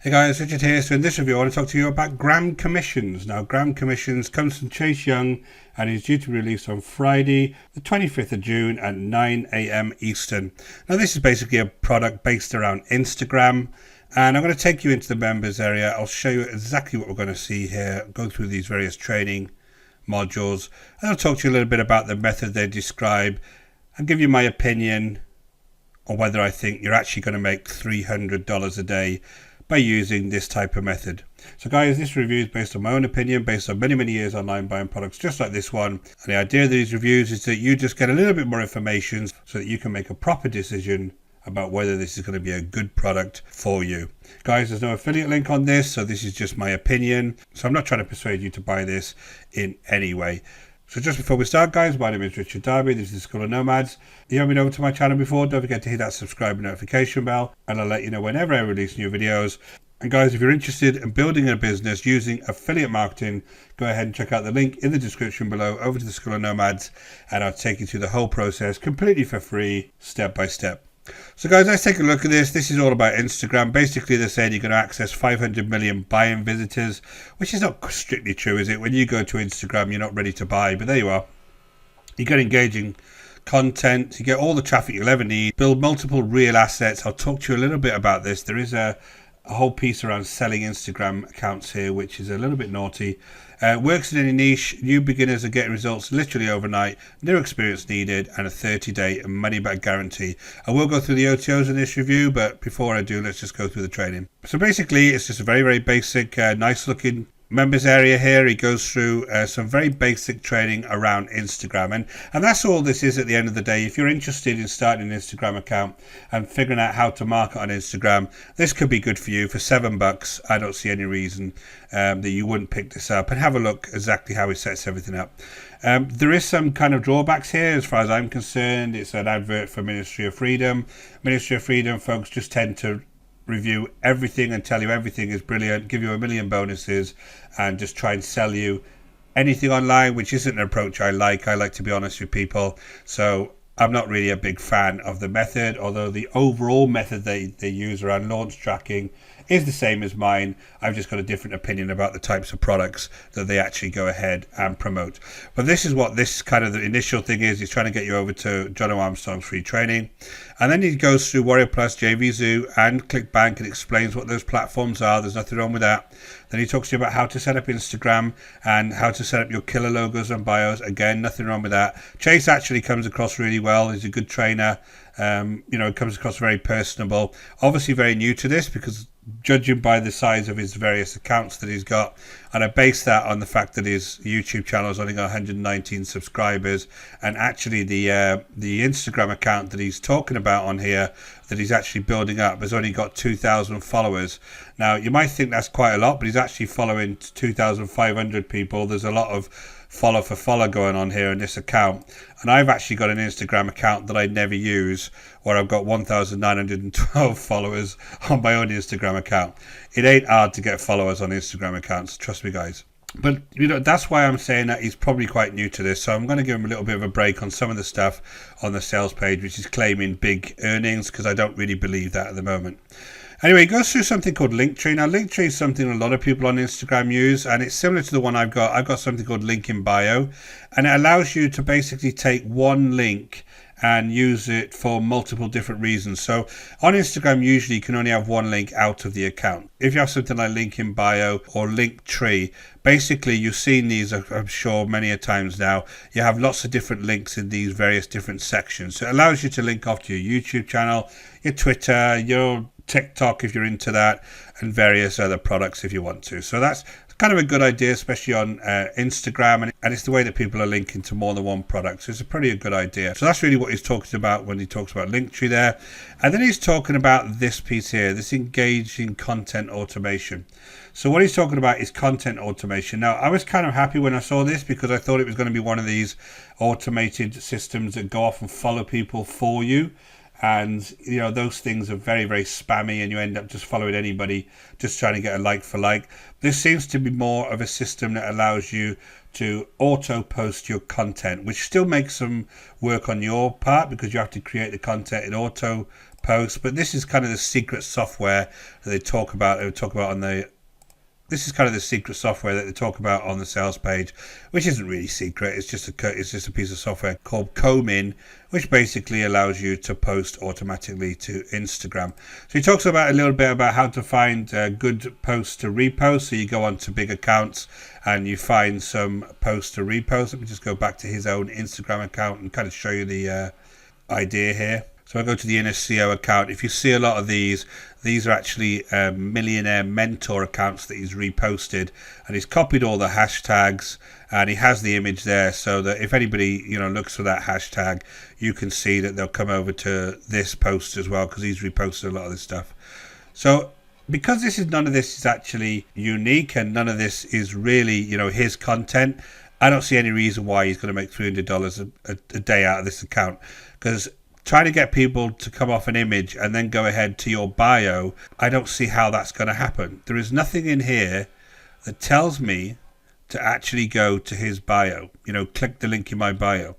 Hey guys, Richard here. So in this review I want to talk to you about Graham Commissions. Now Graham Commissions comes from Chase Young and is due to be released on Friday the 25th of June at 9 AM Eastern. Now this is basically a product based around Instagram, and I'm going to take you into the members area. I'll show you exactly what we're going to see here, go through these various training modules, and I'll talk to you a little bit about the method they describe and give you my opinion on whether I think you're actually going to make $300 a day by using this type of method. So guys, this review is based on my own opinion, based on many years online buying products just like this one. And the idea of these reviews is that you just get a little bit more information so that you can make a proper decision about whether this is going to be a good product for you. Guys, there's no affiliate link on this, so this is just my opinion. So I'm not trying to persuade you to buy this in any way. So just before we start, guys, my name is Richard Darby. This is the School of Nomads. If you haven't been over to my channel before, don't forget to hit that subscribe and notification bell, and I'll let you know whenever I release new videos. And guys, if you're interested in building a business using affiliate marketing, go ahead and check out the link in the description below over to the School of Nomads, and I'll take you through the whole process completely for free, step by step. So guys, let's take a look at this. This is all about Instagram. Basically, they're saying you're going to access 500 million buying visitors, which is not strictly true, is it? When you go to Instagram, you're not ready to buy, but there you are. You get engaging content, you get all the traffic you'll ever need, build multiple real assets. I'll talk to you a little bit about this. There is a whole piece around selling Instagram accounts here, which is a little bit naughty. Works in any niche. New beginners are getting results literally overnight. No experience needed, and a 30-day money back guarantee. I will go through the OTOs in this review, but before I do, let's just go through the training. So basically, it's just a very basic, nice looking members area here. He goes through some very basic training around Instagram, and that's all this is at the end of the day. If you're interested in starting an Instagram account and figuring out how to market on Instagram, this could be good for you. For $7, I don't see any reason that you wouldn't pick this up and have a look exactly how he sets everything up. There is some kind of drawbacks here as far as I'm concerned. It's an advert for Ministry of Freedom. Ministry of Freedom folks just tend to review everything and tell you everything is brilliant, give you a million bonuses, and just try and sell you anything online, which isn't an approach I like. I like to be honest with people. So I'm not really a big fan of the method, although the overall method they use around launch tracking is the same as mine. I've just got a different opinion about the types of products that they actually go ahead and promote. But this is what this kind of the initial thing is. He's trying to get you over to John O. Armstrong's free training. And then he goes through Warrior Plus, JVZoo, and ClickBank and explains what those platforms are. There's nothing wrong with that. Then he talks to you about how to set up Instagram and how to set up your killer logos and bios. Again, nothing wrong with that. Chase actually comes across really well. He's a good trainer. Comes across very personable. Obviously very new to this, because judging by the size of his various accounts that he's got, and I base that on the fact that his YouTube channel has only got 119 subscribers, and actually the Instagram account that he's talking about on here that he's actually building up has only got 2,000 followers. Now you might think that's quite a lot, but he's actually following 2,500 people. There's a lot of follow for follow going on here in this account, and I've actually got an Instagram account that I never use where I've got 1,912 followers on my own Instagram account. It ain't hard to get followers on Instagram accounts, trust me guys. But that's why I'm saying that he's probably quite new to this, so I'm going to give him a little bit of a break on some of the stuff on the sales page which is claiming big earnings, because I don't really believe that at the moment. Anyway, he goes through something called Linktree. Now, Linktree is something a lot of people on Instagram use, and it's similar to the one I've got. I've got something called Link in Bio, and it allows you to basically take one link and use it for multiple different reasons. So on Instagram, usually you can only have one link out of the account. If you have something like Link in Bio or Linktree, basically you've seen these, I'm sure, many a times now. You have lots of different links in these various different sections. So it allows you to link off to your YouTube channel, your Twitter, your TikTok if you're into that, and various other products if you want to. So that's kind of a good idea, especially on Instagram, and it's the way that people are linking to more than one product, so it's a pretty good idea. So that's really what he's talking about when he talks about Linktree there. And then he's talking about this piece here, this engaging content automation. So what he's talking about is content automation. Now, I was kind of happy when I saw this, because I thought it was going to be one of these automated systems that go off and follow people for you. And those things are very spammy, and you end up just following anybody just trying to get a like for like. This seems to be more of a system that allows you to auto post your content, which still makes some work on your part, because you have to create the content in auto posts. But this is kind of the secret software that they talk about. This is kind of the secret software that they talk about on the sales page, which isn't really secret. It's just a piece of software called Comin, which basically allows you to post automatically to Instagram. So he talks about a little bit about how to find good posts to repost. So you go on to big accounts and you find some posts to repost. Let me just go back to his own Instagram account and kind of show you the idea here. So I go to the Inner SEO account. If you see a lot of these are actually millionaire mentor accounts that he's reposted, and he's copied all the hashtags, and he has the image there so that if anybody looks for that hashtag, you can see that they'll come over to this post as well, because he's reposted a lot of this stuff. So because none of this is actually unique, and none of this is really his content, I don't see any reason why he's going to make $300 a day out of this account, because trying to get people to come off an image and then go ahead to your bio, I don't see how that's going to happen. There is nothing in here that tells me to actually go to his bio, click the link in my bio.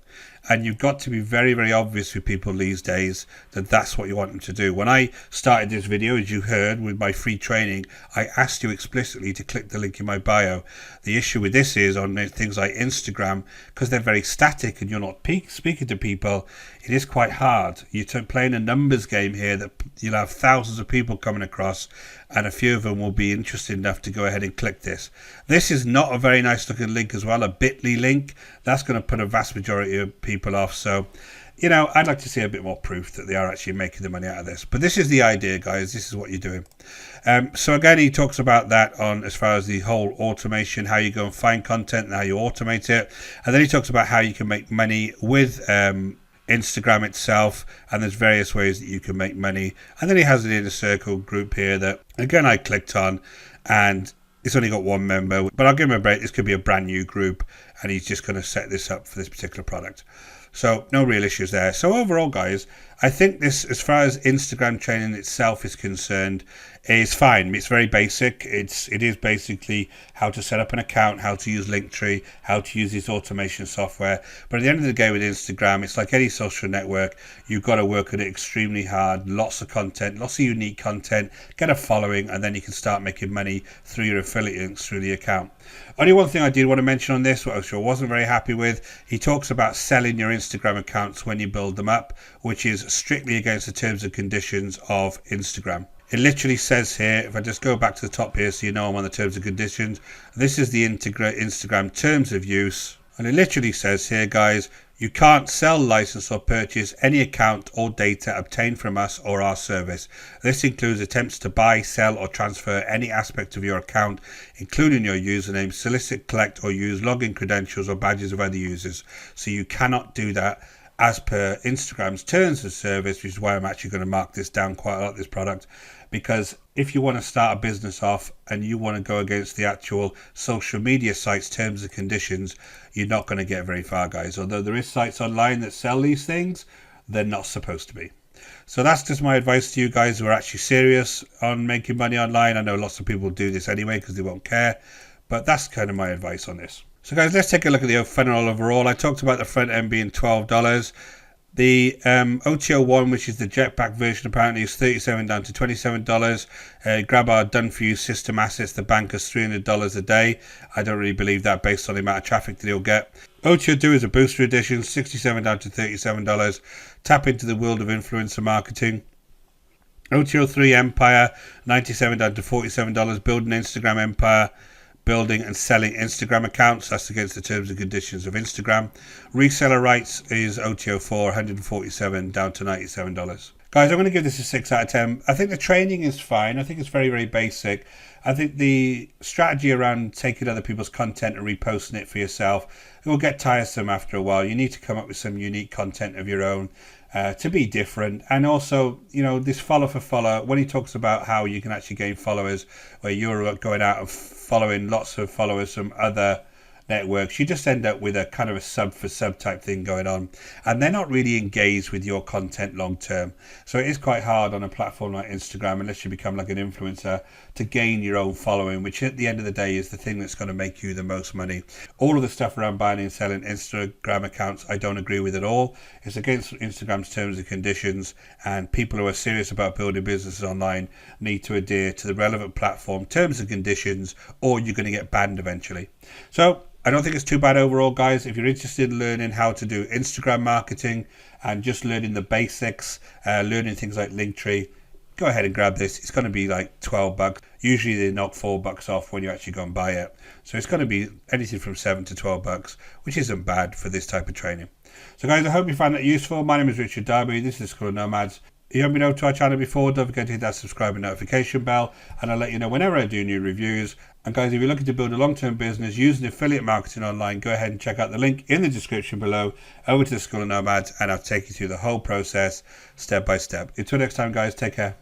And you've got to be very, very obvious with people these days that that's what you want them to do. When I started this video, as you heard, with my free training, I asked you explicitly to click the link in my bio. The issue with this is on things like Instagram, because they're very static and you're not speaking to people, it is quite hard. You're playing a numbers game here that you'll have thousands of people coming across, and a few of them will be interested enough to go ahead and click this. This is not a very nice looking link as well, a bit.ly link. That's going to put a vast majority of people off. So, I'd like to see a bit more proof that they are actually making the money out of this. But this is the idea, guys. This is what you're doing. So again, he talks about that on as far as the whole automation, how you go and find content and how you automate it. And then he talks about how you can make money with Instagram itself, and there's various ways that you can make money. And then he has an Inner Circle group here that again I clicked on, and it's only got one member, but I'll give him a break. This could be a brand new group, and he's just going to set this up for this particular product. So no real issues there. So overall, guys, I think this, as far as Instagram training itself is concerned, is fine. It's very basic. It is basically how to set up an account, how to use Linktree, how to use this automation software. But at the end of the day with Instagram, it's like any social network. You've got to work at it extremely hard. Lots of content, lots of unique content. Get a following, and then you can start making money through your affiliate links through the account. Only one thing I did want to mention on this, which I wasn't very happy with, he talks about selling your Instagram accounts when you build them up, which is strictly against the terms and conditions of Instagram. It literally says here, if I just go back to the top here so you know I'm on the terms and conditions, this is the Instagram terms of use, and it literally says here, guys, you can't sell, license or purchase any account or data obtained from us or our service. This includes attempts to buy, sell or transfer any aspect of your account, including your username, solicit, collect or use login credentials or badges of other users. So you cannot do that as per Instagram's terms of service, which is why I'm actually going to mark this down quite a lot, this product, because if you want to start a business off and you want to go against the actual social media sites terms and conditions, you're not going to get very far, guys. Although there is sites online that sell these things, they're not supposed to be. So that's just my advice to you guys who are actually serious on making money online. I know lots of people do this anyway because they won't care, but that's kind of my advice on this. So guys, let's take a look at the funnel overall. I talked about the front end being $12. The OTO1, which is the jetpack version, apparently is $37 down to $27. Grab our done for you system assets, the banker's $300 a day. I don't really believe that based on the amount of traffic that he'll get. OTO2 is a booster edition, $67 down to $37. Tap into the world of influencer marketing. OTO3 Empire, $97 down to $47. Build an Instagram empire. Building and selling Instagram accounts, that's against the terms and conditions of Instagram. Reseller rights is OTO4, $147 down to $97. Guys, I'm going to give this a 6 out of 10. I think the training is fine. I think it's very, very basic. I think the strategy around taking other people's content and reposting it for yourself, it will get tiresome after a while. You need to come up with some unique content of your own to be different. And also, this follow for follow, when he talks about how you can actually gain followers, where you're going out and following lots of followers from other networks, you just end up with a kind of a sub for sub type thing going on, and they're not really engaged with your content long term. So it is quite hard on a platform like Instagram, unless you become like an influencer, to gain your own following, which at the end of the day is the thing that's going to make you the most money. All of the stuff around buying and selling Instagram accounts, I don't agree with at all. It's against Instagram's terms and conditions, and people who are serious about building businesses online need to adhere to the relevant platform terms and conditions, or you're going to get banned eventually. So I don't think it's too bad overall, guys. If you're interested in learning how to do Instagram marketing and just learning the basics, learning things like Linktree, go ahead and grab this. It's going to be like $12. Usually they knock $4 off when you actually go and buy it. So it's going to be anything from $7 to $12, which isn't bad for this type of training. So guys, I hope you found that useful. My name is Richard Darby. This is the School of Nomads. If you haven't been over to our channel before, don't forget to hit that subscribe and notification bell, and I'll let you know whenever I do new reviews. And guys, if you're looking to build a long-term business using affiliate marketing online, go ahead and check out the link in the description below over to the School of Nomads, and I'll take you through the whole process step by step. Until next time, guys, take care.